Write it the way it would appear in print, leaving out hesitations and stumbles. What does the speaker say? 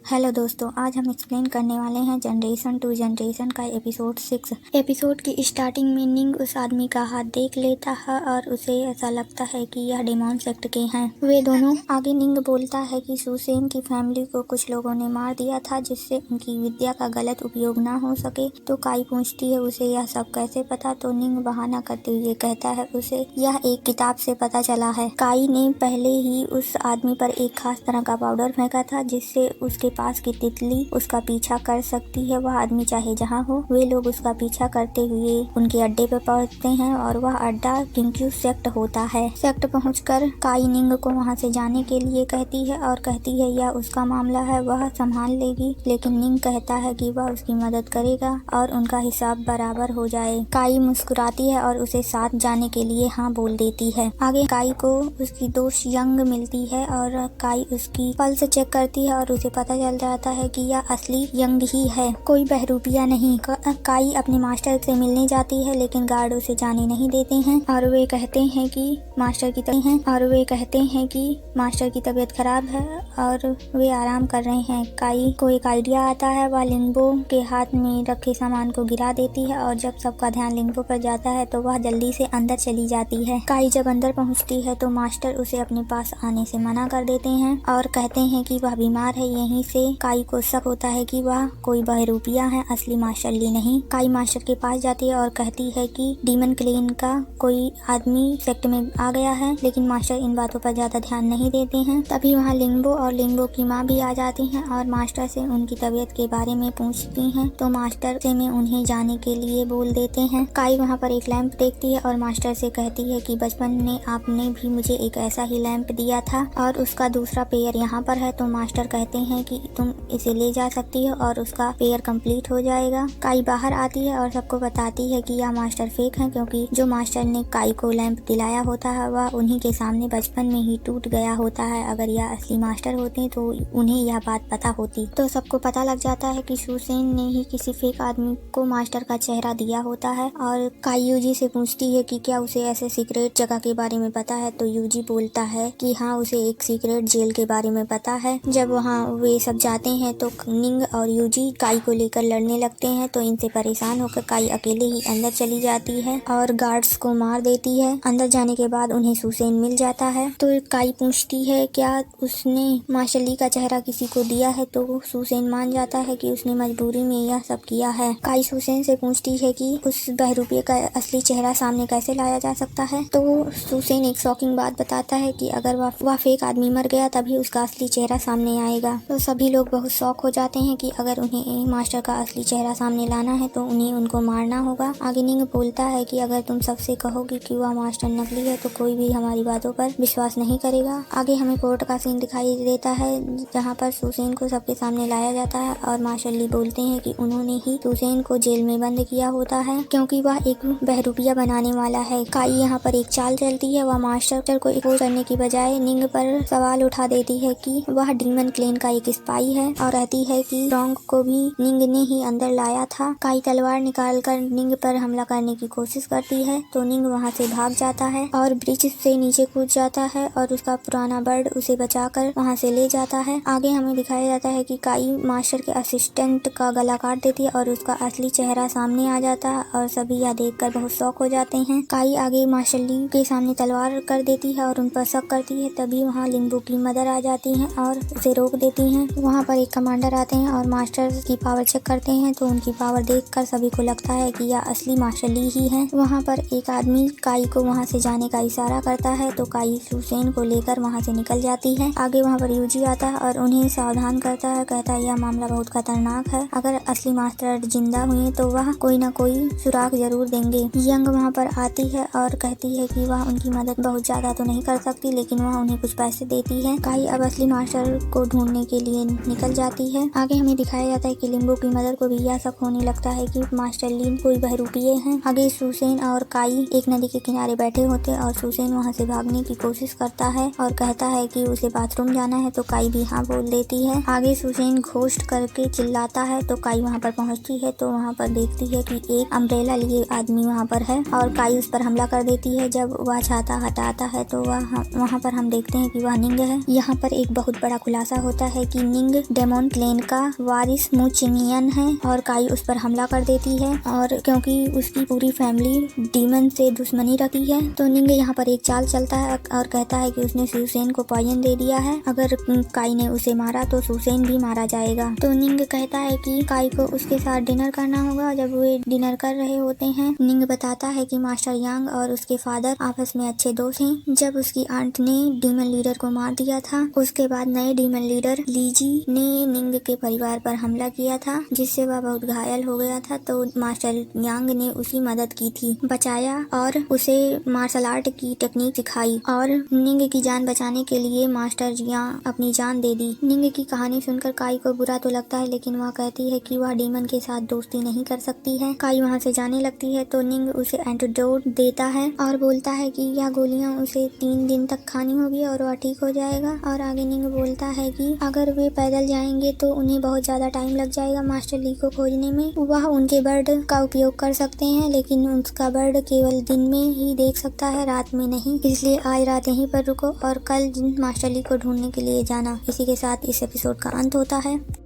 Hello दोस्तों, आज हम एक्सप्लेन करने वाले हैं जनरेशन टू जनरेशन का एपिसोड 6। एपिसोड की स्टार्टिंग में निंग उस आदमी का हाथ देख लेता है और उसे ऐसा लगता है कि यह डेमन सेक्ट के हैं। वे दोनों आगे निंग बोलता है कि सुसेन की फैमिली को कुछ लोगों ने मार दिया था जिससे उनकी विद्या का गलत उपयोग ना हो सके। तो काई पूछती है उसे यह सब कैसे पता, तो निंग बहाना करते हुए कहता है उसे यह एक किताब से पता चला है। काई ने पहले ही उस आदमी पर एक खास तरह का पाउडर फेंका था जिससे उसके पास की तितली उसका पीछा कर सकती है, वह आदमी चाहे जहाँ हो। वे लोग उसका पीछा करते हुए उनके अड्डे पर पहुँचते हैं और वह अड्डा किंक्यू सेक्ट होता है। सेक्ट पहुंचकर काई निंग को वहां से जाने के लिए कहती है और कहती है यह उसका मामला है, वह संभाल लेगी। लेकिन निंग कहता है कि वह उसकी मदद करेगा और उनका हिसाब बराबर हो जाए। काई मुस्कुराती है और उसे साथ जाने के लिए हाँ बोल देती है। आगे काई को उसकी दोस्त यंग मिलती है और काई उसकी पल्स चेक करती है और उसे पता चल जाता है कि यह असली यंग ही है, कोई बहरूपिया नहीं। काई अपने मास्टर से मिलने जाती है लेकिन गार्ड उसे जाने नहीं देते हैं और वे कहते हैं कि मास्टर की तबीयत खराब है और वे आराम कर रहे हैं। काई को एक आइडिया आता है, वह लिंगबो के हाथ में रखे सामान को गिरा देती है और जब सबका ध्यान लिंगबो पर जाता है तो वह जल्दी से अंदर चली जाती है। काई जब अंदर पहुंचती है तो मास्टर उसे अपने पास आने से मना कर देते हैं और कहते हैं कि वह बीमार है। यहीं से काई को शक होता है कि वह कोई बहरूपिया है, असली मास्टर ली नहीं। काई मास्टर के पास जाती है और कहती है कि डीमन क्लेन का कोई आदमी सेक्ट में आ गया है, लेकिन मास्टर इन बातों पर ज्यादा ध्यान नहीं देते हैं। तभी वहाँ लिंगबो और लिंगबो की माँ भी आ जाती हैं और मास्टर से उनकी तबीयत के बारे में पूछती हैं, तो मास्टर से में उन्हें जाने के लिए बोल देते हैं। काई वहाँ पर एक लैंप देखती है और मास्टर से कहती है कि बचपन में आपने भी मुझे एक ऐसा ही लैंप दिया था और उसका दूसरा पेयर यहाँ पर है। तो मास्टर कहते हैं कि तुम इसे ले जा सकती हो और उसका पेयर कंप्लीट हो जाएगा। काई बाहर आती है और सबको बताती है कि यह मास्टर फेक है, क्योंकि जो मास्टर ने काई को लैंप दिलाया होता है वह उन्हीं के सामने बचपन में ही टूट गया होता है। अगर यह असली मास्टर होते तो उन्हें यह बात पता होती। तो सबको पता लग जाता है कि सुसेन ने ही किसी फेक आदमी को मास्टर का चेहरा दिया होता है। और काई यूजी से पूछती है कि क्या उसे ऐसे सीक्रेट जगह के बारे में पता है, तो यूजी बोलता है कि हाँ, उसे एक सीक्रेट जेल के बारे में पता है। जब वहाँ वे सब जाते हैं तो निंग और यूजी काई को लेकर लड़ने लगते हैं, तो इनसे परेशान होकर काई अकेले ही अंदर चली जाती है और गार्ड्स को मार देती है। अंदर जाने के बाद उन्हें सुसेन मिल जाता है, तो काई पूछती है क्या उसने मास्टर ली का चेहरा किसी को दिया है, तो सुसेन मान जाता है कि उसने मजबूरी में यह सब किया है। काई सुसेन से पूछती है कि उस बहरूपिये का असली चेहरा सामने कैसे लाया जा सकता है, तो सुसेन एक शॉकिंग बात बताता है कि अगर वह फेक आदमी मर गया तभी उसका असली चेहरा सामने आएगा। तो सभी लोग बहुत शॉक हो जाते हैं कि अगर उन्हें मास्टर का असली चेहरा सामने लाना है तो उन्हें उनको मारना होगा। आगे निंग बोलता है कि अगर तुम सबसे कहोगे कि वह मास्टर नकली है तो कोई भी हमारी बातों पर विश्वास नहीं करेगा। आगे हमें कोर्ट का सीन दिखाई देता है जहाँ पर सुसेन को सबके सामने लाया जाता है और मास्टर ली बोलते हैं कि उन्होंने ही सुसेन को जेल में बंद किया होता है क्योंकि वह एक बहरूपिया बनाने वाला है। काई यहाँ पर एक चाल चलती है, वह मास्टर को इग्नोर करने की बजाय निंग पर सवाल उठा देती है कि वह डीमन क्लेन का एक स्पाई है और कहती है कि रॉन्ग को भी निंग ने ही अंदर लाया था। काई तलवार निकालकर निंग पर हमला करने की कोशिश करती है, तो निंग वहां से भाग जाता है और ब्रिज से नीचे कूद जाता है और उसका पुराना बर्ड उसे बचाकर वहां से ले जाता है। आगे हमें दिखाया जाता है कि काई मास्टर के असिस्टेंट का गला काट देती है और उसका असली चेहरा सामने आ जाता है और सभी यह देखकर बहुत शॉक हो जाते हैं। काई आगे मास्टर ली के सामने तलवार कर देती है और उन पर शक करती है। तभी वहाँ लिंगबो की मदर आ जाती है और उसे रोक देती हैं। वहाँ पर एक कमांडर आते हैं और मास्टर की पावर चेक करते हैं, तो उनकी पावर देखकर सभी को लगता है कि यह असली मास्टर ली ही है। वहाँ पर एक आदमी काई को वहाँ से जाने का इशारा करता है, तो काई सुसेन को लेकर वहाँ से निकल जाती है। आगे वहाँ पर यूजी आता है और उन्हें सावधान करता है, कहता है यह मामला बहुत खतरनाक है, अगर असली मास्टर जिंदा हुए तो वह कोई न कोई सुराग जरूर देंगे। यंग वहाँ पर आती है और कहती है कि वह उनकी मदद बहुत ज्यादा तो नहीं कर सकती, लेकिन वह उन्हें कुछ पैसे देती है। काई अब असली मास्टर को ढूंढने के लिए निकल जाती है। आगे हमें दिखाया जाता है कि लिंगबो की मदर को भी यह शक होने लगता है कि मास्टर लीन कोई बहरूपिये हैं। आगे सुसेन और काई एक नदी के किनारे बैठे होते हैं और सुसेन वहां से भागने की कोशिश करता है और कहता है कि उसे बाथरूम जाना है, तो काई भी हाँ बोल देती है। आगे सुसेन घोस्ट करके चिल्लाता है, तो काई वहां पर पहुंचती है, तो वहां पर देखती है कि एक अम्ब्रेला लिए आदमी वहां पर है और काई उस पर हमला कर देती है। जब वह छाता हटाता है तो वहां पर हम देखते हैं कि वह निंग है। यहाँ पर एक बहुत बड़ा खुलासा होता है कि निंग डेमोन क्लेन का वारिस मू चिंगियन है और काई उस पर हमला कर देती है और क्योंकि उसकी पूरी फैमिली डीमन से दुश्मनी रखी है तो निंग यहाँ पर एक चाल चलता है और कहता है कि उसने सुसेन को पॉइजन दे दिया है। अगर काई ने उसे मारा तो सुसेन भी मारा जाएगा। तो निंग कहता है कि काई को उसके साथ डिनर करना होगा। जब वे डिनर कर रहे होते हैं निंग बताता है कि मास्टर यांग और उसके फादर आपस में अच्छे दोस्त हैं। जब उसकी आंट ने डीमन लीडर को मार दिया था उसके बाद नए डीमन लीडर लीजी ने निंग के परिवार पर हमला किया था जिससे वह बहुत घायल हो गया था। तो मास्टर यांग ने उसकी मदद की थी, बचाया और उसे मार्शल आर्ट की टेक्निक सिखाई और निंग की जान बचाने के लिए मास्टर यांग अपनी जान दे दी। निंग की कहानी सुनकर काई को बुरा तो लगता है लेकिन वह कहती है कि वह डीमन के साथ दोस्ती नहीं कर सकती है। काई वहां से जाने लगती है तो निंग उसे एंटीडोट देता है और बोलता है कि यह गोलियां उसे 3 दिन तक खानी होगी और वह ठीक हो जाएगा। और आगे निंग बोलता है कि अगर वे पैदल जाएंगे तो उन्हें बहुत ज्यादा टाइम लग जाएगा मास्टर ली को खोजने में। वह उनके बर्ड का उपयोग कर सकते हैं लेकिन उसका बर्ड केवल दिन में ही देख सकता है, रात में नहीं। इसलिए आज रात यहीं पर रुको और कल मास्टर ली को ढूंढने के लिए जाना। इसी के साथ इस एपिसोड का अंत होता है।